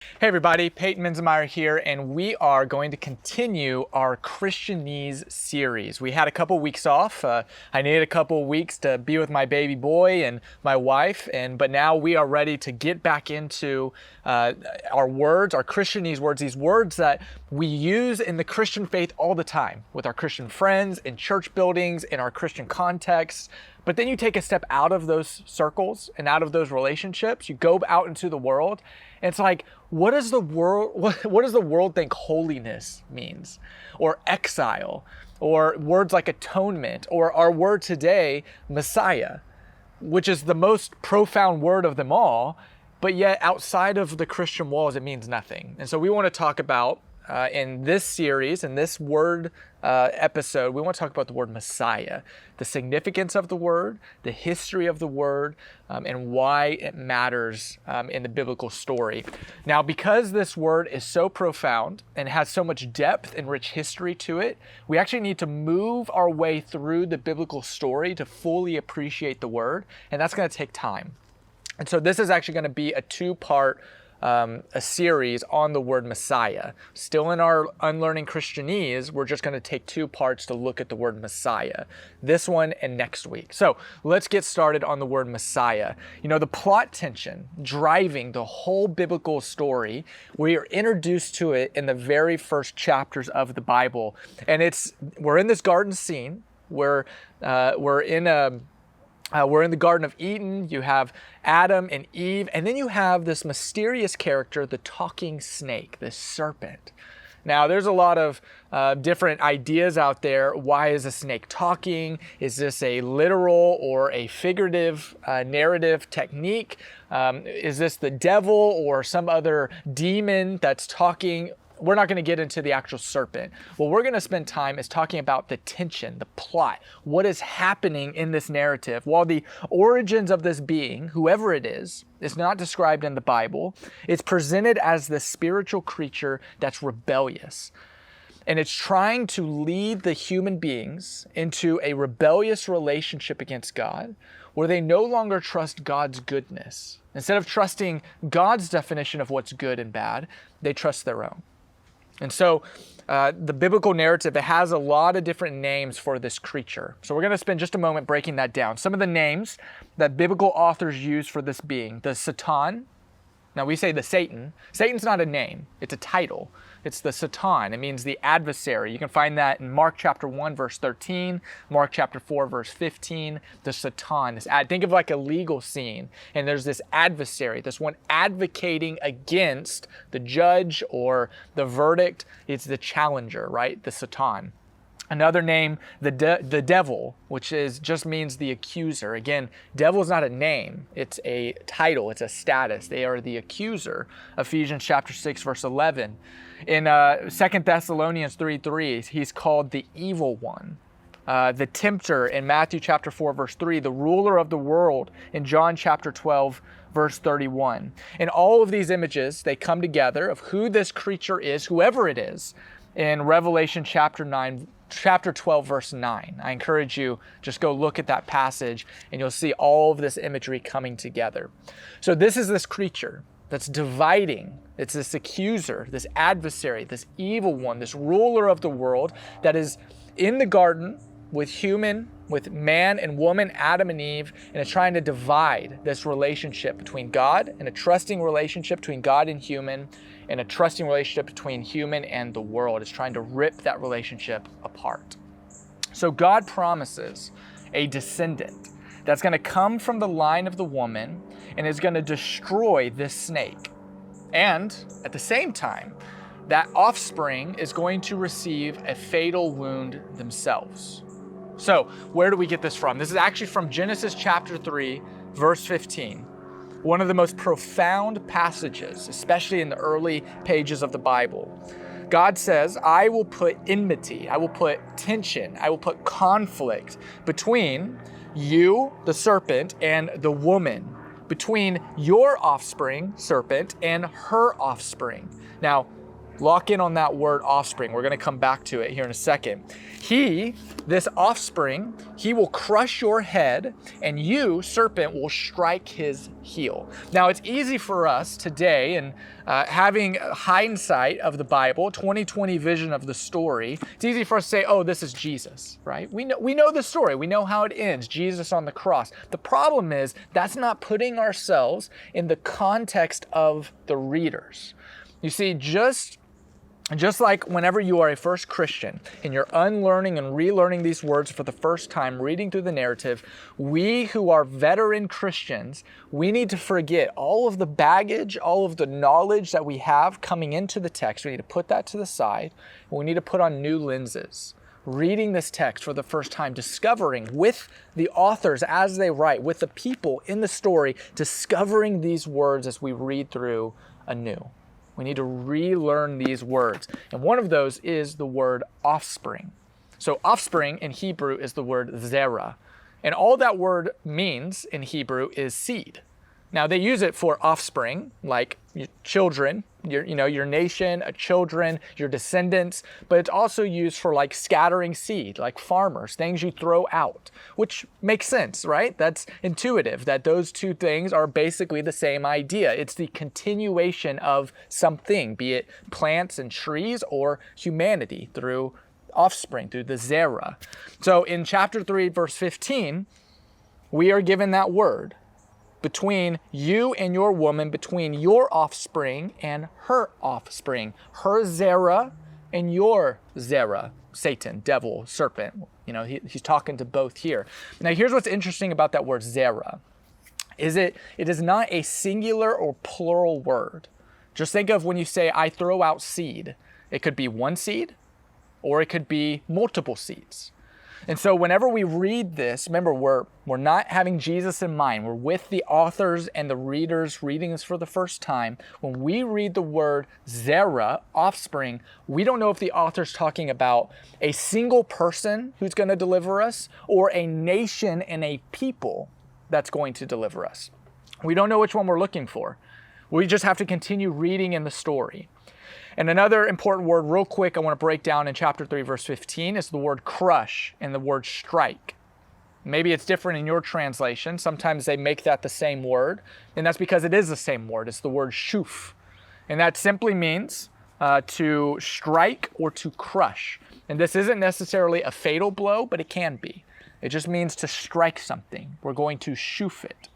Hey everybody, Payton here, and we are going to continue our Christianese series. We had a couple weeks off. I needed a couple weeks to be with my baby boy and my wife, but now we are ready to get back into our words, our Christianese words, these words that we use in the Christian faith all the time with our Christian friends, in church buildings, in our Christian contexts. But then you take a step out of those circles and out of those relationships. You go out into the world, and it's like, what does the world think holiness means? Or exile, or words like atonement, or our word today, Messiah, which is the most profound word of them all, but yet outside of the Christian walls, it means nothing. And so we want to talk about, in this series, in this word episode, we want to talk about the word Messiah, the significance of the word, the history of the word, and why it matters in the biblical story. Now, because this word is so profound and has so much depth and rich history to it, we actually need to move our way through the biblical story to fully appreciate the word, and that's going to take time. And so this is actually going to be a two-part a series on the word Messiah. Still in our Unlearning Christianese, we're just going to take two parts to look at the word Messiah, this one and next week. So let's get started on the word Messiah. You know, the plot tension driving the whole biblical story, we are introduced to it in the very first chapters of the Bible. And we're in this garden scene where we're in the Garden of Eden. You have Adam and Eve, and then you have this mysterious character, the talking snake, this serpent. Now, there's a lot of different ideas out there. Why is a snake talking? Is this a literal or a figurative narrative technique? Is this the devil or some other demon that's talking? We're not going to get into the actual serpent. What we're going to spend time is talking about the tension, the plot, what is happening in this narrative. While the origins of this being, whoever it is not described in the Bible. It's presented as the spiritual creature that's rebellious. And it's trying to lead the human beings into a rebellious relationship against God, where they no longer trust God's goodness. Instead of trusting God's definition of what's good and bad, they trust their own. And so the biblical narrative, it has a lot of different names for this creature. So we're going to spend just a moment breaking that down. Some of the names that biblical authors use for this being: the Satan. Now we say the Satan. Satan's not a name, it's a title. It's the Satan. It means the adversary. You can find that in Mark chapter 1, verse 13, Mark chapter 4, verse 15. The Satan. Think of like a legal scene, and there's this adversary, this one advocating against the judge or the verdict. It's the challenger, right? The Satan. Another name, the devil, which just means the accuser. Again, devil is not a name. It's a title. It's a status. They are the accuser. Ephesians chapter 6, verse 11. In 2 Thessalonians 3:3, he's called the evil one. The tempter in Matthew chapter 4, verse 3. The ruler of the world in John chapter 12, verse 31. In all of these images, they come together of who this creature is, whoever it is, in Revelation chapter 12, verse 9. I encourage you, just go look at that passage and you'll see all of this imagery coming together. So this is this creature that's dividing. It's this accuser, this adversary, this evil one, this ruler of the world that is in the garden with man and woman, Adam and Eve, and it's trying to divide this relationship between God, and a trusting relationship between God and human, and a trusting relationship between human and the world. It's trying to rip that relationship apart. So God promises a descendant that's going to come from the line of the woman and is going to destroy this snake. And at the same time, that offspring is going to receive a fatal wound themselves. So where do we get this from? This is actually from Genesis chapter 3, verse 15. One of the most profound passages, especially in the early pages of the Bible. God says, I will put enmity, I will put tension, I will put conflict between you, the serpent, and the woman, between your offspring, serpent, and her offspring. Now, lock in on that word offspring. We're going to come back to it here in a second. This offspring, He will crush your head, and you, serpent, will strike his heel. Now, it's easy for us today, and having hindsight of the Bible, 2020 vision of the story, it's easy for us to say, oh, this is Jesus, right? We know the story. We know how it ends, Jesus on the cross. The problem is that's not putting ourselves in the context of the readers. You see, just like whenever you are a first Christian and you're unlearning and relearning these words for the first time, reading through the narrative, we who are veteran Christians, we need to forget all of the baggage, all of the knowledge that we have coming into the text. We need to put that to the side. We need to put on new lenses. Reading this text for the first time, discovering with the authors as they write, with the people in the story, discovering these words as we read through anew. We need to relearn these words. And one of those is the word offspring. So offspring in Hebrew is the word zerah. And all that word means in Hebrew is seed. Now they use it for offspring, like children, your nation, children, your descendants, but it's also used for like scattering seed, like farmers, things you throw out, which makes sense, right? That's intuitive, that those two things are basically the same idea. It's the continuation of something, be it plants and trees or humanity through offspring, through the zerah. So in chapter 3, verse 15, we are given that word. Between you and your woman, between your offspring and her offspring, her zerah and your zerah, Satan, devil, serpent. He's talking to both here. Now, here's what's interesting about that word zerah. It is not a singular or plural word. Just think of when you say, I throw out seed. It could be one seed, or it could be multiple seeds. And so whenever we read this, remember, we're not having Jesus in mind. We're with the authors and the readers reading this for the first time. When we read the word zerah, offspring, we don't know if the author's talking about a single person who's going to deliver us or a nation and a people that's going to deliver us. We don't know which one we're looking for. We just have to continue reading in the story. And another important word real quick I want to break down in chapter 3, verse 15 is the word crush and the word strike. Maybe it's different in your translation. Sometimes they make that the same word, and that's because it is the same word. It's the word shuf. And that simply means to strike or to crush. And this isn't necessarily a fatal blow, but it can be. It just means to strike something. We're going to shuf it.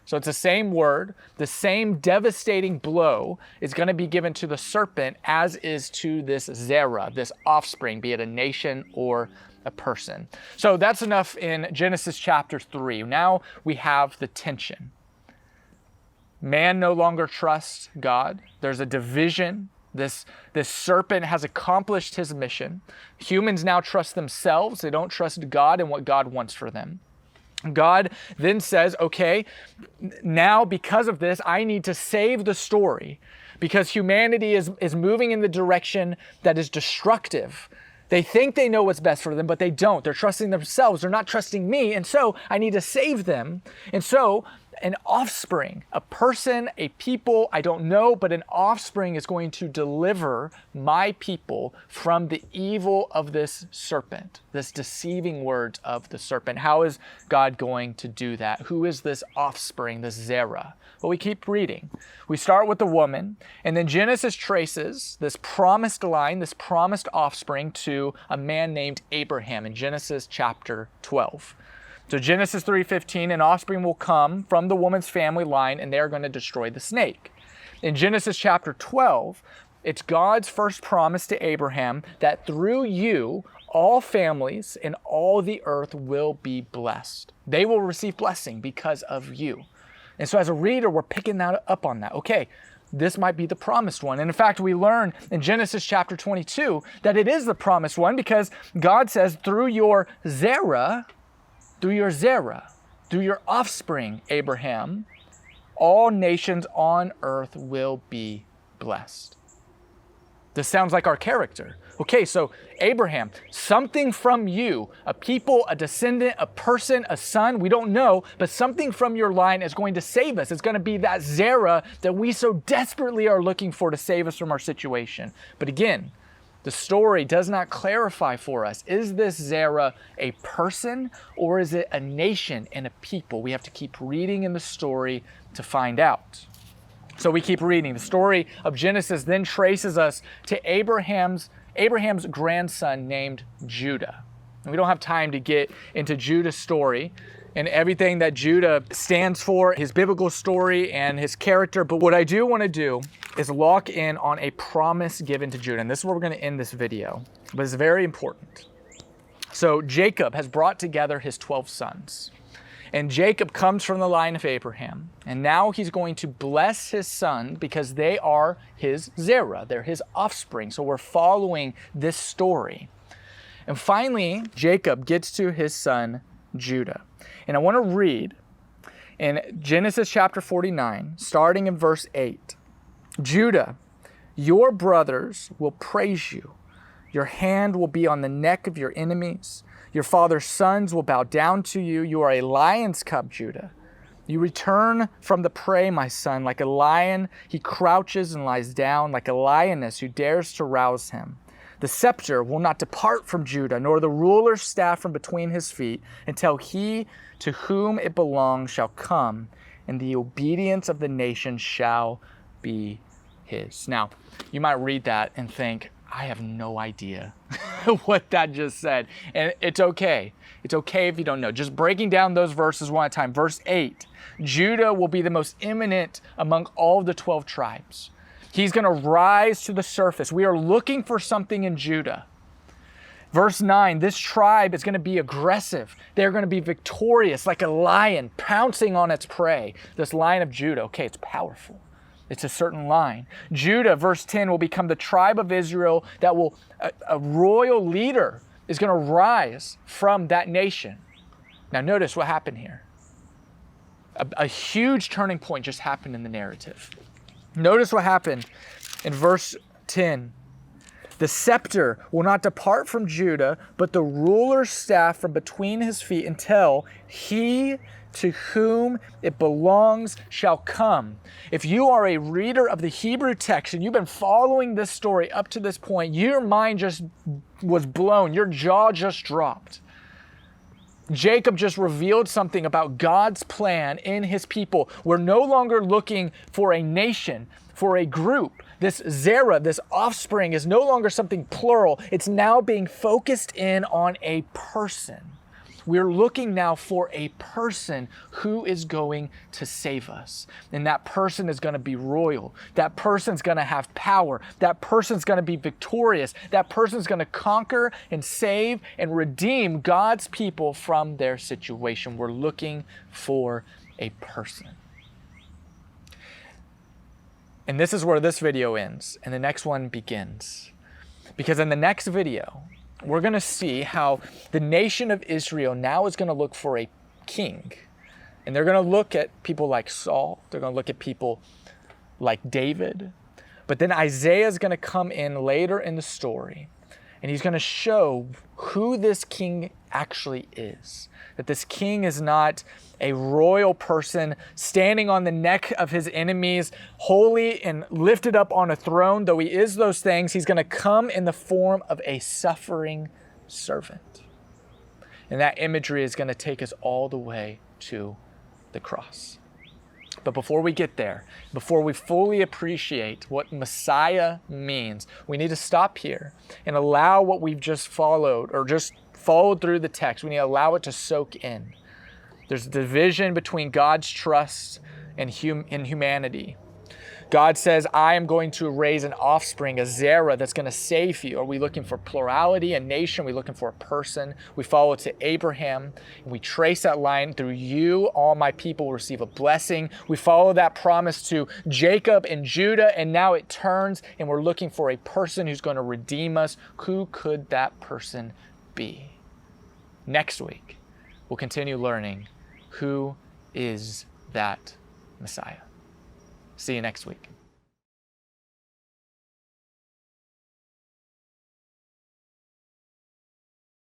So it's the same word, the same devastating blow is going to be given to the serpent as is to this zerah, this offspring, be it a nation or a person. So that's enough in Genesis chapter 3. Now we have the tension. Man no longer trusts God. There's a division. This serpent has accomplished his mission. Humans now trust themselves. They don't trust God and what God wants for them. God then says, okay, now because of this, I need to save the story because humanity is moving in the direction that is destructive. They think they know what's best for them, but they don't. They're trusting themselves. They're not trusting me. And so I need to save them. And so an offspring, a person, a people, I don't know, but an offspring is going to deliver my people from the evil of this serpent, this deceiving words of the serpent. How is God going to do that? Who is this offspring, this zerah? Well, we keep reading. We start with the woman, and then Genesis traces this promised line, this promised offspring to a man named Abraham in Genesis chapter 12. So Genesis 3:15, an offspring will come from the woman's family line, and they're going to destroy the snake. In Genesis chapter 12, it's God's first promise to Abraham that through you, all families in all the earth will be blessed. They will receive blessing because of you. And so as a reader, we're picking that up on that. Okay, this might be the promised one. And in fact, we learn in Genesis chapter 22 that it is the promised one because God says, through your zerah, through your offspring, Abraham, all nations on earth will be blessed. This sounds like our character. Okay, so Abraham, something from you, a people, a descendant, a person, a son, we don't know, but something from your line is going to save us. It's going to be that zerah that we so desperately are looking for to save us from our situation. But again, The story does not clarify for us, is this Zerah a person or is it a nation and a people? We have to keep reading in the story to find out. So we keep reading. The story of Genesis then traces us to Abraham's grandson named Judah. And we don't have time to get into Judah's story and everything that Judah stands for, his biblical story and his character. But what I do want to do is lock in on a promise given to Judah. And this is where we're going to end this video, but it's very important. So Jacob has brought together his 12 sons. And Jacob comes from the line of Abraham. And now he's going to bless his son because they are his Zerah. They're his offspring. So we're following this story. And finally, Jacob gets to his son Judah. And I want to read in Genesis chapter 49, starting in verse 8. Judah, your brothers will praise you. Your hand will be on the neck of your enemies. Your father's sons will bow down to you. You are a lion's cub, Judah. You return from the prey, my son. Like a lion, he crouches and lies down, like a lioness who dares to rouse him. The scepter will not depart from Judah, nor the ruler's staff from between his feet, until he to whom it belongs shall come, and the obedience of the nation shall be his. Now, you might read that and think, I have no idea what that just said. And it's okay. It's okay if you don't know. Just breaking down those verses one at a time. Verse 8, Judah will be the most eminent among all the 12 tribes. He's going to rise to the surface. We are looking for something in Judah. Verse 9, this tribe is going to be aggressive. They're going to be victorious like a lion pouncing on its prey. This line of Judah, okay, it's powerful. It's a certain line. Judah, verse 10, will become the tribe of Israel that will, a royal leader is going to rise from that nation. Now notice what happened here. A huge turning point just happened in the narrative. Notice what happened in verse 10. The scepter will not depart from Judah, but the ruler's staff from between his feet until he to whom it belongs shall come. If you are a reader of the Hebrew text and you've been following this story up to this point, your mind just was blown. Your jaw just dropped. Jacob just revealed something about God's plan in his people. We're no longer looking for a nation, for a group. This Zerah, this offspring, is no longer something plural. It's now being focused in on a person. We're looking now for a person who is going to save us. And that person is going to be royal. That person's going to have power. That person's going to be victorious. That person's going to conquer and save and redeem God's people from their situation. We're looking for a person. And this is where this video ends, and the next one begins. Because in the next video, we're going to see how the nation of Israel now is going to look for a king. And they're going to look at people like Saul. They're going to look at people like David. But then Isaiah is going to come in later in the story, and he's going to show who this king actually is. That this king is not a royal person standing on the neck of his enemies, holy and lifted up on a throne. Though he is those things, he's going to come in the form of a suffering servant. And that imagery is going to take us all the way to the cross. But before we get there, before we fully appreciate what Messiah means, we need to stop here and allow what we've just followed through the text. We need to allow it to soak in. There's a division between God's trust and humanity. God says, I am going to raise an offspring, a Zerah, that's going to save you. Are we looking for plurality, a nation? Are we looking for a person? We follow it to Abraham, and we trace that line. Through you, all my people will receive a blessing. We follow that promise to Jacob and Judah, and now it turns, and we're looking for a person who's going to redeem us. Who could that person be? Next week, we'll continue learning who is that Messiah. See you next week.